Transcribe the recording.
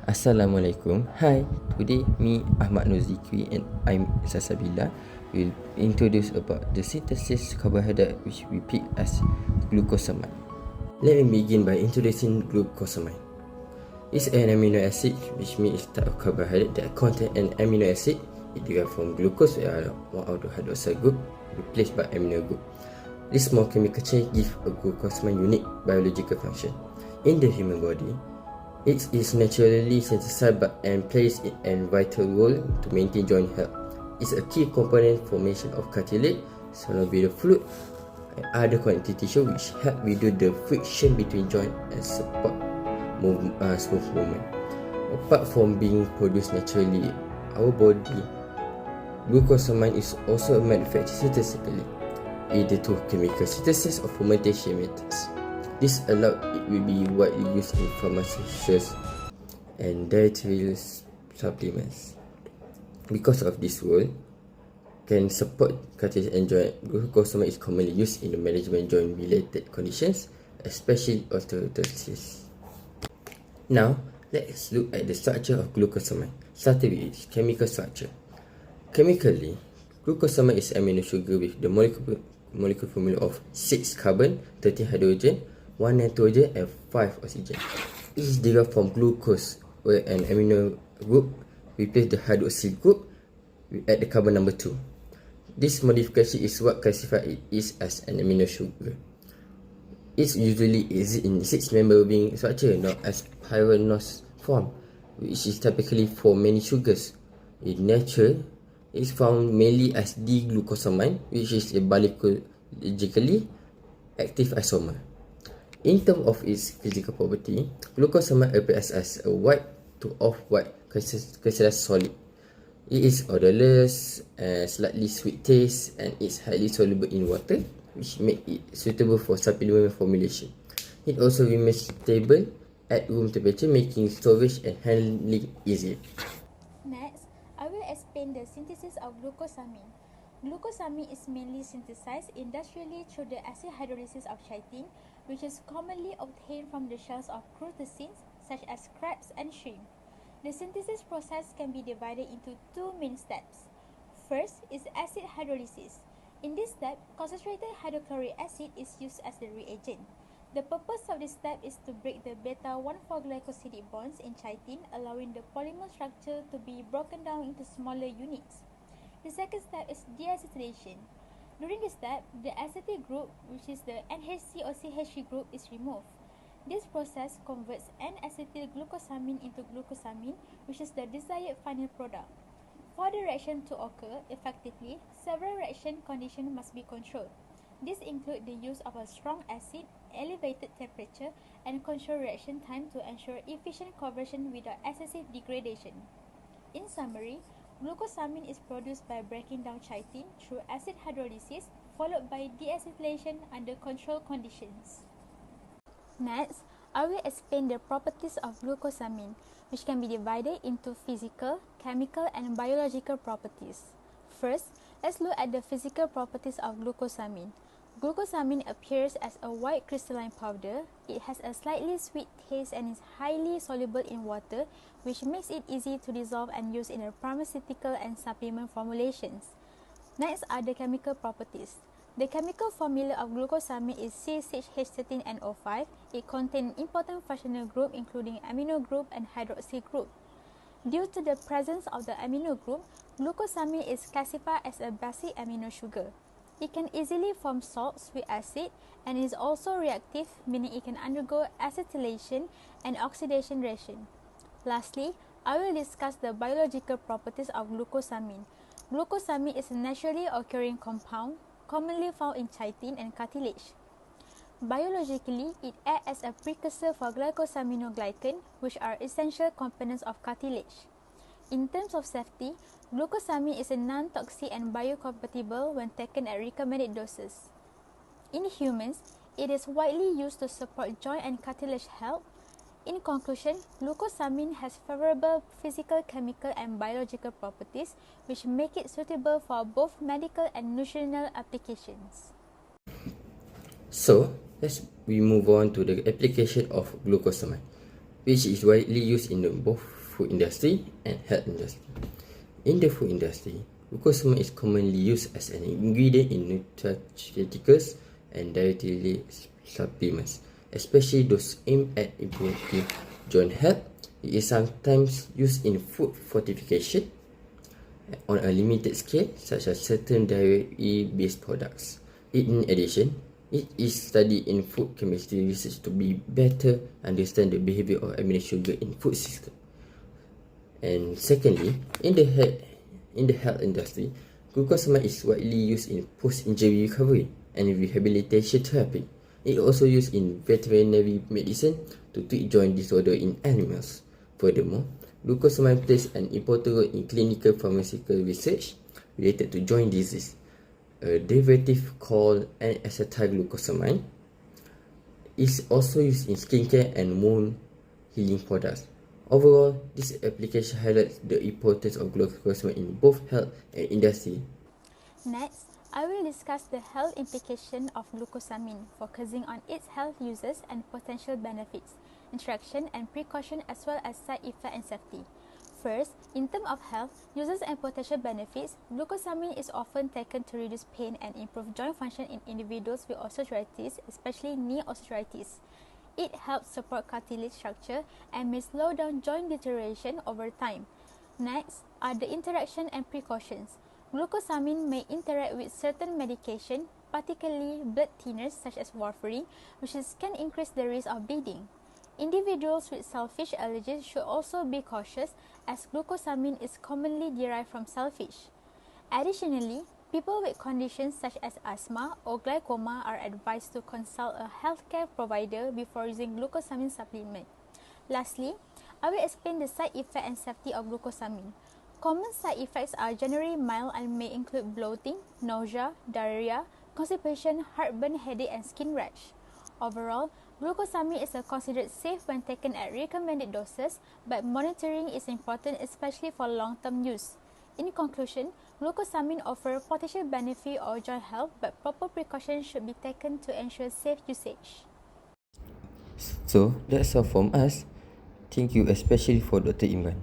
Assalamualaikum. Hi, today me Ahmad Norziqri and I'm Salsabila will introduce about the synthesis carbohydrate which we pick as glucosamine. Let me begin by introducing glucosamine. It's an amino acid which means type of carbohydrate that contain an amino acid. It derived from glucose where one of the hydroxyl group replaced by amino group. This small chemical change gives a glucosamine unique biological function. In the human body, it is naturally synthesized and plays a vital role to maintain joint health. It's a key component formation of cartilage, synovial fluid, and other connective tissue which help reduce the friction between joint and support smooth movement. Apart from being produced naturally, our body, glucosamine is also manufactured synthetically, either through chemical synthesis or fermentation methods. This allowed it will be widely used in pharmaceuticals and dietary supplements. Because of this role, can support cartilage and joint, glucosamine is commonly used in the management joint-related conditions, especially osteoarthritis. Now, let's look at the structure of glucosamine, starting with its chemical structure. Chemically, glucosamine is amino sugar with the molecular formula of 6 carbon, 13 hydrogen, 1 nitrogen and 5 oxygen. It is derived from glucose, where an amino group replaces the hydroxyl group at the carbon number 2. This modification is what classifies it as an amino sugar. It usually exists in 6-member ring structure known as pyranose form, which is typically for many sugars. In nature, it is found mainly as D-glucosamine, which is a biologically active isomer. In terms of its physical property, glucosamine appears as a white to off-white crystallized solid. It is odorless, slightly sweet taste, and is highly soluble in water, which makes it suitable for supplement formulation. It also remains stable at room temperature, making storage and handling easier. Next, I will explain the synthesis of glucosamine. Glucosamine is mainly synthesized industrially through the acid hydrolysis of chitin, which is commonly obtained from the shells of crustaceans such as crabs and shrimp. The synthesis process can be divided into 2 main steps. First is acid hydrolysis. In this step, concentrated hydrochloric acid is used as the reagent. The purpose of this step is to break the beta-1,4-glycosidic bonds in chitin, allowing the polymer structure to be broken down into smaller units. The second step is deacetylation. During this step, the acetyl group, which is the NHC or CH3 group, is removed. This process converts N-acetylglucosamine into glucosamine, which is the desired final product. For the reaction to occur effectively, several reaction conditions must be controlled. These include the use of a strong acid, elevated temperature, and controlled reaction time to ensure efficient conversion without excessive degradation. In summary, glucosamine is produced by breaking down chitin through acid hydrolysis, followed by deacetylation under controlled conditions. Next, I will explain the properties of glucosamine, which can be divided into physical, chemical, and biological properties. First, let's look at the physical properties of glucosamine. Glucosamine appears as a white crystalline powder. It has a slightly sweet taste and is highly soluble in water, which makes it easy to dissolve and use in pharmaceutical and supplement formulations. Next are the chemical properties. The chemical formula of glucosamine is CHH13NO5. It contains important functional group including amino group and hydroxyl group. Due to the presence of the amino group, glucosamine is classified as a basic amino sugar. It can easily form salts with acid and is also reactive, meaning it can undergo acetylation and oxidation reaction. Lastly, I will discuss the biological properties of glucosamine. Glucosamine is a naturally occurring compound, commonly found in chitin and cartilage. Biologically, it acts as a precursor for glycosaminoglycan, which are essential components of cartilage. In terms of safety, glucosamine is a non-toxic and biocompatible when taken at recommended doses. In humans, it is widely used to support joint and cartilage health. In conclusion, glucosamine has favorable physical, chemical, and biological properties which make it suitable for both medical and nutritional applications. So, we move on to the application of glucosamine. which is widely used in both food industry and health industry. In the food industry, glucosamine is commonly used as an ingredient in nutraceuticals and dietary supplements, especially those aimed at improving joint health. It is sometimes used in food fortification on a limited scale, such as certain dairy-based products. In addition, it is studied in food chemistry research to be better understand the behavior of amino sugar in food system. And secondly, in the health industry, glucosamine is widely used in post-injury recovery and rehabilitation therapy. It also used in veterinary medicine to treat joint disorder in animals. Furthermore, glucosamine plays an important role in clinical pharmaceutical research related to joint disease. A derivative called N-acetylglucosamine is also used in skincare and wound healing products. Overall, this application highlights the importance of glucosamine in both health and industry. Next, I will discuss the health implication of glucosamine, focusing on its health uses and potential benefits, interaction and precaution, as well as side effect and safety. First, in terms of health, uses and potential benefits, glucosamine is often taken to reduce pain and improve joint function in individuals with osteoarthritis, especially knee osteoarthritis. It helps support cartilage structure and may slow down joint deterioration over time. Next are the interaction and precautions. Glucosamine may interact with certain medication, particularly blood thinners such as warfarin, which can increase the risk of bleeding. Individuals with shellfish allergies should also be cautious, as glucosamine is commonly derived from shellfish. Additionally, people with conditions such as asthma or glaucoma are advised to consult a healthcare provider before using glucosamine supplement. Lastly, I will explain the side effect and safety of glucosamine. Common side effects are generally mild and may include bloating, nausea, diarrhea, constipation, heartburn, headache, and skin rash. Overall, glucosamine is considered safe when taken at recommended doses, but monitoring is important, especially for long-term use. In conclusion, glucosamine offers potential benefit of joint health, but proper precautions should be taken to ensure safe usage. So that's all from us. Thank you especially for Dr. Imran.